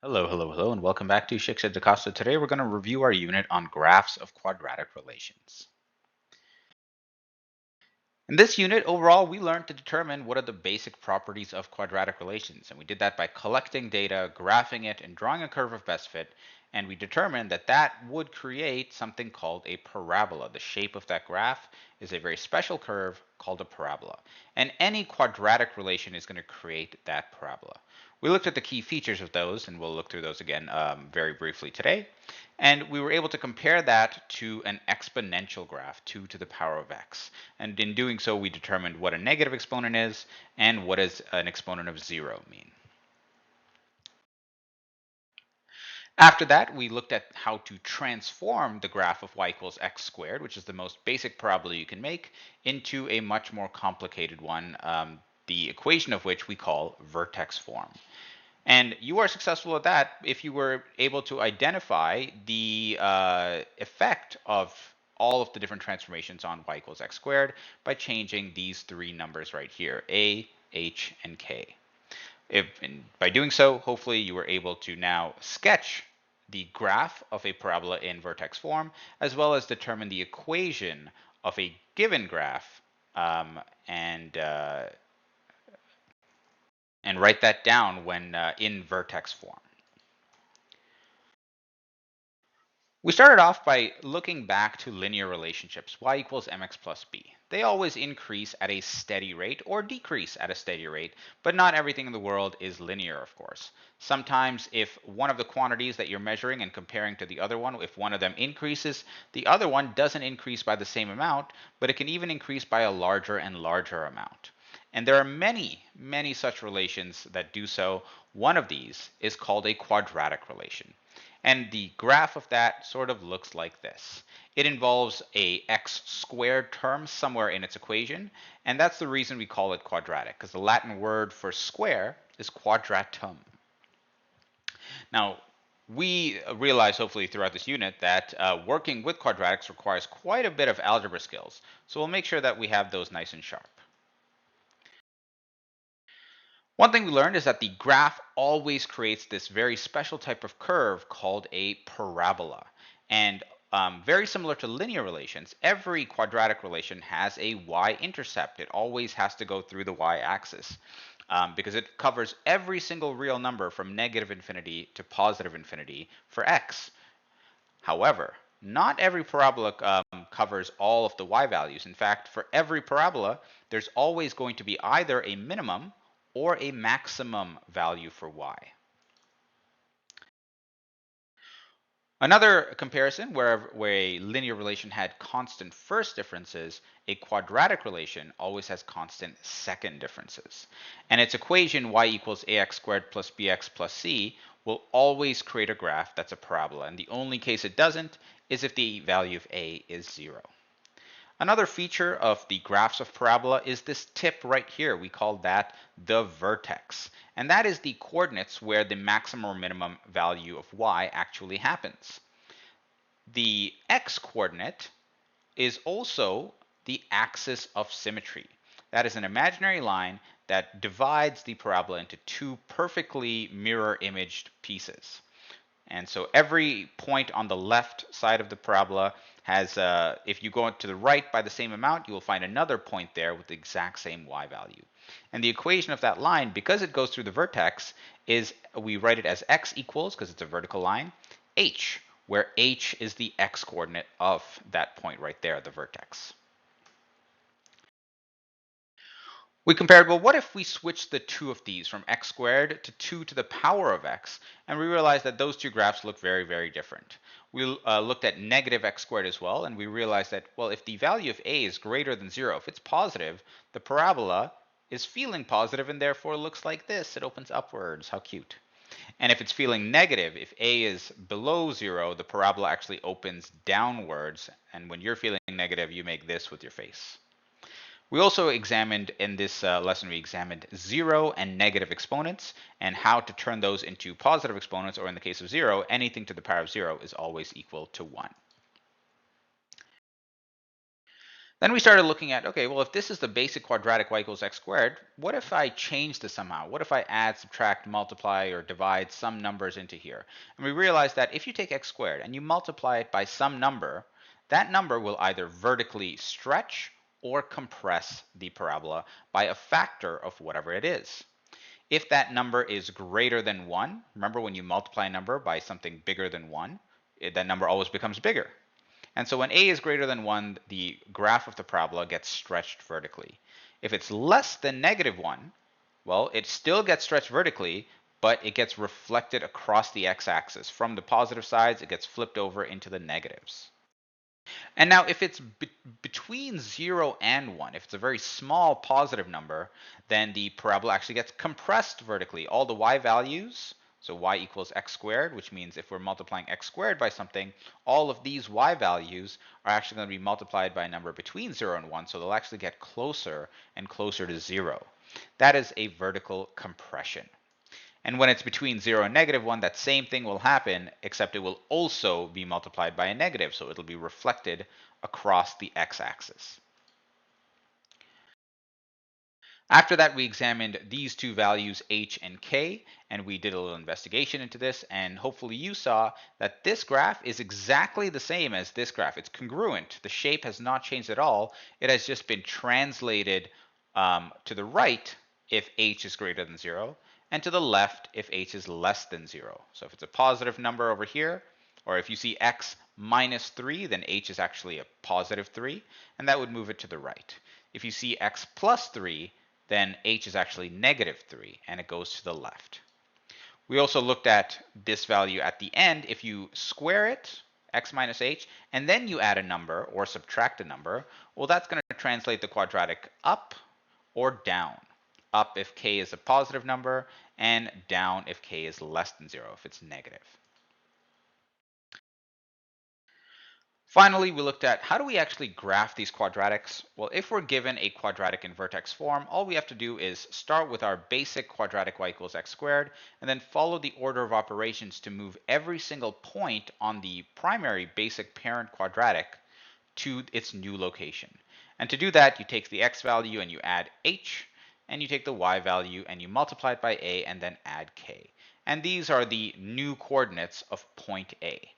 Hello, hello, hello, and welcome back to Shiksha DaCosta. Today we're going to review our unit on graphs of quadratic relations. In this unit, overall, we learned to determine what are the basic properties of quadratic relations. And we did that by collecting data, graphing it, and drawing a curve of best fit. And we determined that that would create something called a parabola. The shape of that graph is a very special curve called a parabola. And any quadratic relation is going to create that parabola. We looked at the key features of those, and we'll look through those again very briefly today. And we were able to compare that to an exponential graph, 2 to the power of x. And in doing so, we determined what a negative exponent is and what does an exponent of 0 mean. After that, we looked at how to transform the graph of y equals x squared, which is the most basic parabola you can make, into a much more complicated one, the equation of which we call vertex form. And you are successful at that if you were able to identify the effect of all of the different transformations on y equals x squared by changing these three numbers right here, a, h, and k. And by doing so, hopefully you were able to now sketch the graph of a parabola in vertex form, as well as determine the equation of a given graph and write that down when in vertex form. We started off by looking back to linear relationships, y equals mx plus b. They always increase at a steady rate or decrease at a steady rate, but not everything in the world is linear, of course. Sometimes if one of the quantities that you're measuring and comparing to the other one, if one of them increases, the other one doesn't increase by the same amount, but it can even increase by a larger and larger amount. And there are many, many such relations that do so. One of these is called a quadratic relation. And the graph of that sort of looks like this. It involves a x squared term somewhere in its equation, and that's the reason we call it quadratic, because the Latin word for square is quadratum. Now, we realize hopefully throughout this unit that working with quadratics requires quite a bit of algebra skills, so we'll make sure that we have those nice and sharp. One thing we learned is that the graph always creates this very special type of curve called a parabola. And very similar to linear relations, every quadratic relation has a y-intercept. It always has to go through the y-axis because it covers every single real number from negative infinity to positive infinity for x. However, not every parabola covers all of the y values. In fact, for every parabola, there's always going to be either a minimum or a maximum value for y. Another comparison where a linear relation had constant first differences, a quadratic relation always has constant second differences. And its equation y equals ax squared plus bx plus c will always create a graph that's a parabola. And the only case it doesn't is if the value of a is 0. Another feature of the graphs of parabola is this tip right here. We call that the vertex. And that is the coordinates where the maximum or minimum value of y actually happens. The x-coordinate is also the axis of symmetry. That is an imaginary line that divides the parabola into two perfectly mirror-imaged pieces. And so every point on the left side of the parabola has, if you go to the right by the same amount, you will find another point there with the exact same y value. And the equation of that line, because it goes through the vertex, is we write it as x equals, because it's a vertical line, h, where h is the x-coordinate of that point right there, the vertex. We compared, well, what if we switch the two of these from x squared to 2 to the power of x, and we realized that those two graphs look very, very different. We looked at negative x squared as well, and we realized that, well, if the value of a is greater than 0, if it's positive, the parabola is feeling positive and therefore looks like this. It opens upwards. How cute. And if it's feeling negative, if a is below 0, the parabola actually opens downwards, and when you're feeling negative, you make this with your face. We also examined, in this lesson, we examined 0 and negative exponents and how to turn those into positive exponents, or in the case of 0, anything to the power of 0 is always equal to 1. Then we started looking at, okay, well, if this is the basic quadratic y equals x squared, what if I change this somehow? What if I add, subtract, multiply, or divide some numbers into here? And we realized that if you take x squared and you multiply it by some number, that number will either vertically stretch or compress the parabola by a factor of whatever it is. If that number is greater than 1, remember when you multiply a number by something bigger than 1, that number always becomes bigger. And so when a is greater than 1, the graph of the parabola gets stretched vertically. If it's less than -1, well, it still gets stretched vertically, but it gets reflected across the x-axis. From the positive sides, it gets flipped over into the negatives. And now if it's between 0 and 1, if it's a very small positive number, then the parabola actually gets compressed vertically. All the y values, so y equals x squared, which means if we're multiplying x squared by something, all of these y values are actually going to be multiplied by a number between 0 and 1, so they'll actually get closer and closer to 0. That is a vertical compression. And when it's between 0 and -1, that same thing will happen, except it will also be multiplied by a negative, so it'll be reflected across the x-axis. After that, we examined these two values, h and k, and we did a little investigation into this, and hopefully you saw that this graph is exactly the same as this graph. It's congruent. The shape has not changed at all. It has just been translated to the right if h is greater than 0, and to the left if h is less than 0. So if it's a positive number over here, or if you see x minus 3, then h is actually a positive 3, and that would move it to the right. If you see x plus 3, then h is actually -3, and it goes to the left. We also looked at this value at the end. If you square it, x minus h, and then you add a number or subtract a number, well, that's going to translate the quadratic up or down. Up if k is a positive number, and down if k is less than 0, if it's negative. Finally, we looked at how do we actually graph these quadratics? Well, if we're given a quadratic in vertex form, all we have to do is start with our basic quadratic y equals x squared, and then follow the order of operations to move every single point on the primary basic parent quadratic to its new location. And to do that, you take the x value and you add h, and you take the y value and you multiply it by a and then add k. And these are the new coordinates of point A.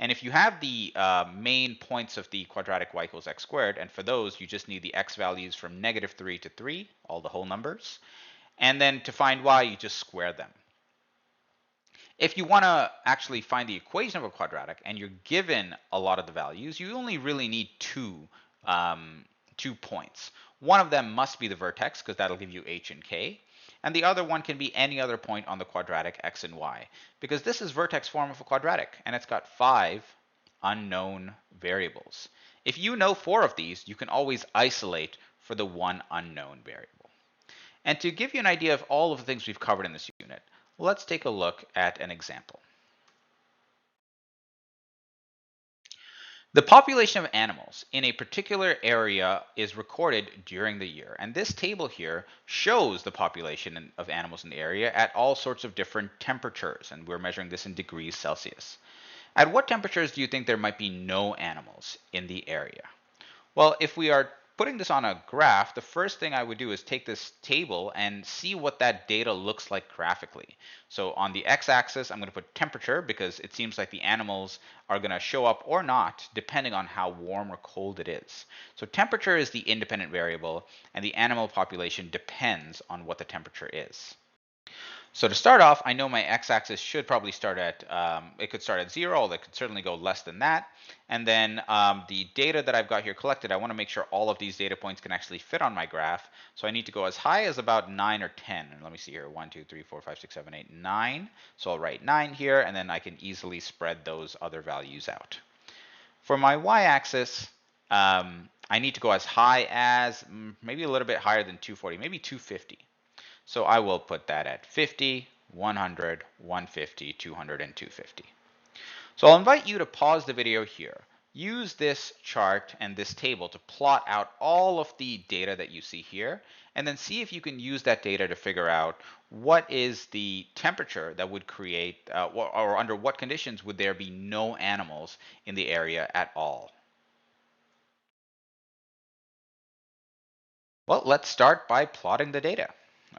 And if you have the main points of the quadratic y equals x squared, and for those you just need the x values from -3 to 3, all the whole numbers, and then to find y you just square them. If you want to actually find the equation of a quadratic and you're given a lot of the values, you only really need two points. One of them must be the vertex because that'll give you h and k. And the other one can be any other point on the quadratic x and y, because this is vertex form of a quadratic, and it's got 5 unknown variables. If you know 4 of these, you can always isolate for the one unknown variable. And to give you an idea of all of the things we've covered in this unit, let's take a look at an example. The population of animals in a particular area is recorded during the year, and this table here shows the population of animals in the area at all sorts of different temperatures, and we're measuring this in degrees Celsius. At what temperatures do you think there might be no animals in the area? Well, if we are putting this on a graph, the first thing I would do is take this table and see what that data looks like graphically. So on the x-axis, I'm going to put temperature because it seems like the animals are going to show up or not depending on how warm or cold it is. So temperature is the independent variable, and the animal population depends on what the temperature is. So to start off, I know my x-axis should probably start at, it could start at 0, or it could certainly go less than that. And then the data that I've got here collected, I want to make sure all of these data points can actually fit on my graph. So I need to go as high as about 9 or 10. And let me see here, 1, 2, 3, 4, 5, 6, 7, 8, 9. So I'll write 9 here, and then I can easily spread those other values out. For my y-axis, I need to go as high as maybe a little bit higher than 240, maybe 250. So I will put that at 50, 100, 150, 200, and 250. So I'll invite you to pause the video here. Use this chart and this table to plot out all of the data that you see here, and then see if you can use that data to figure out what is the temperature that would create, or under what conditions would there be no animals in the area at all. Well, let's start by plotting the data.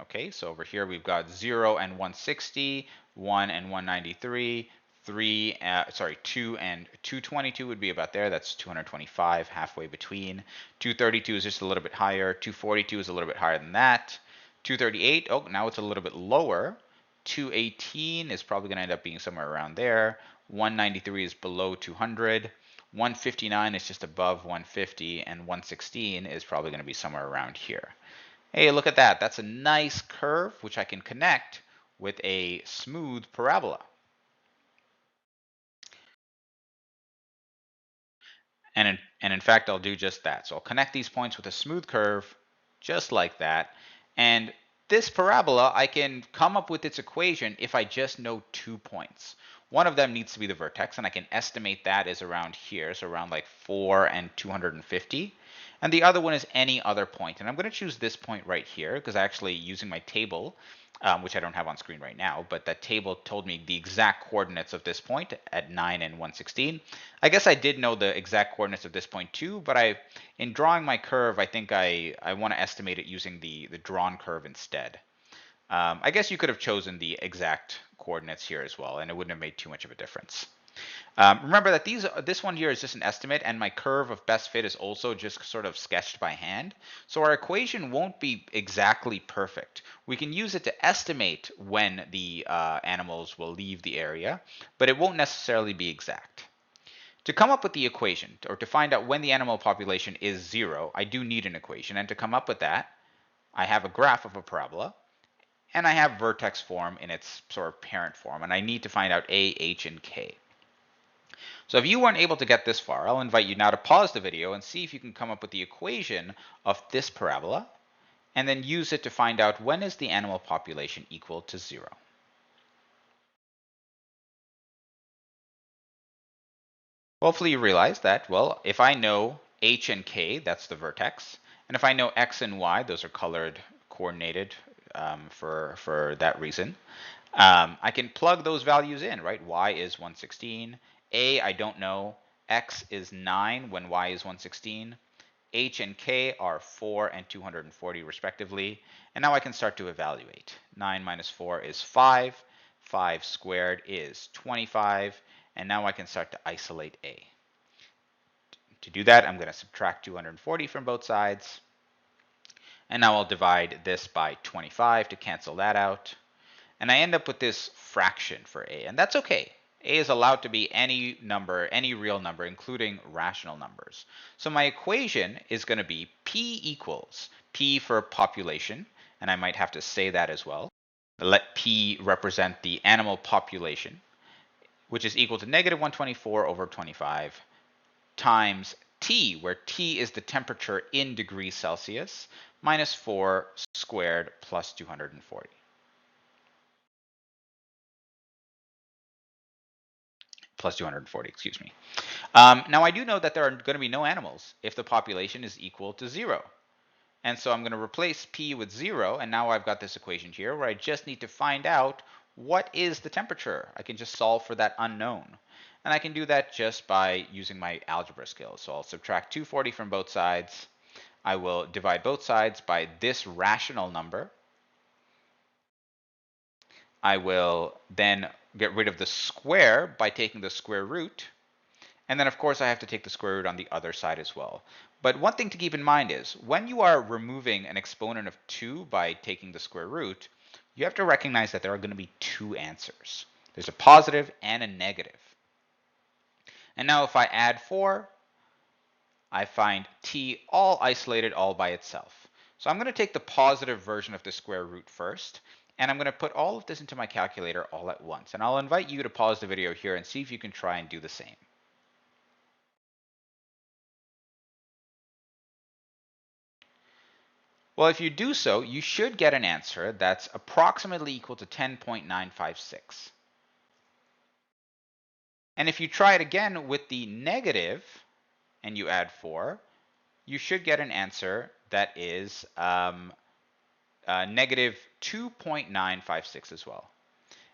Okay, so over here we've got 0 and 160, 1 and 193, 2 and 222 would be about there. That's 225, halfway between. 232 is just a little bit higher. 242 is a little bit higher than that. 238, oh, now it's a little bit lower. 218 is probably going to end up being somewhere around there. 193 is below 200. 159 is just above 150, and 116 is probably going to be somewhere around here. Hey, look at that. That's a nice curve, which I can connect with a smooth parabola. And in fact, I'll do just that. So I'll connect these points with a smooth curve, just like that. And this parabola, I can come up with its equation if I just know 2 points. One of them needs to be the vertex, and I can estimate that is around here, so around like 4 and 250. And the other one is any other point. And I'm going to choose this point right here, because actually using my table, which I don't have on screen right now, but that table told me the exact coordinates of this point at 9 and 116. I guess I did know the exact coordinates of this point too, but in drawing my curve, I think I want to estimate it using the drawn curve instead. I guess you could have chosen the exact coordinates here as well, and it wouldn't have made too much of a difference. Remember that this one here is just an estimate, and my curve of best fit is also just sort of sketched by hand. So our equation won't be exactly perfect. We can use it to estimate when the animals will leave the area, but it won't necessarily be exact. To come up with the equation, or to find out when the animal population is 0, I do need an equation. And to come up with that, I have a graph of a parabola, and I have vertex form in its sort of parent form, and I need to find out A, H, and K. So if you weren't able to get this far, I'll invite you now to pause the video and see if you can come up with the equation of this parabola, and then use it to find out when is the animal population equal to 0. Hopefully you realize that, well, if I know H and K, that's the vertex, and if I know X and Y, those are colored coordinated for that reason, I can plug those values in, right? Y is 116. A, I don't know. X is 9 when Y is 116. H and K are 4 and 240 respectively. And now I can start to evaluate. 9 minus 4 is 5. 5 squared is 25. And now I can start to isolate A. To do that, I'm going to subtract 240 from both sides. And now I'll divide this by 25 to cancel that out. And I end up with this fraction for A, and that's okay. A is allowed to be any number, any real number, including rational numbers. So my equation is going to be P equals P for population, and I might have to say that as well. Let P represent the animal population, which is equal to negative 124 over 25 times T, where T is the temperature in degrees Celsius, minus 4 squared plus 240. Plus 240, excuse me. Now I do know that there are going to be no animals if the population is equal to 0. And so I'm going to replace P with 0, and now I've got this equation here where I just need to find out what is the temperature. I can just solve for that unknown. And I can do that just by using my algebra skills. So I'll subtract 240 from both sides. I will divide both sides by this rational number. I will then get rid of the square by taking the square root. And then, of course, I have to take the square root on the other side as well. But one thing to keep in mind is when you are removing an exponent of 2 by taking the square root, you have to recognize that there are going to be two answers. There's a positive and a negative. And now if I add 4, I find t all isolated all by itself. So I'm going to take the positive version of the square root first, and I'm going to put all of this into my calculator all at once. And I'll invite you to pause the video here and see if you can try and do the same. Well, if you do so, you should get an answer that's approximately equal to 10.956. And if you try it again with the negative and you add 4, you should get an answer that is negative 2.956 as well.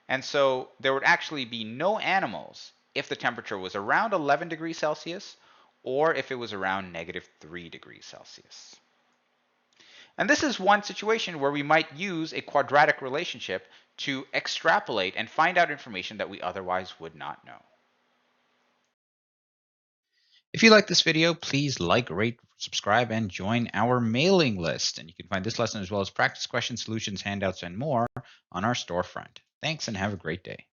And so there would actually be no animals if the temperature was around 11 degrees Celsius or if it was around negative 3 degrees Celsius. And this is one situation where we might use a quadratic relationship to extrapolate and find out information that we otherwise would not know. If you like this video, please like, rate, subscribe, and join our mailing list. And you can find this lesson as well as practice questions, solutions, handouts, and more on our storefront. Thanks and have a great day.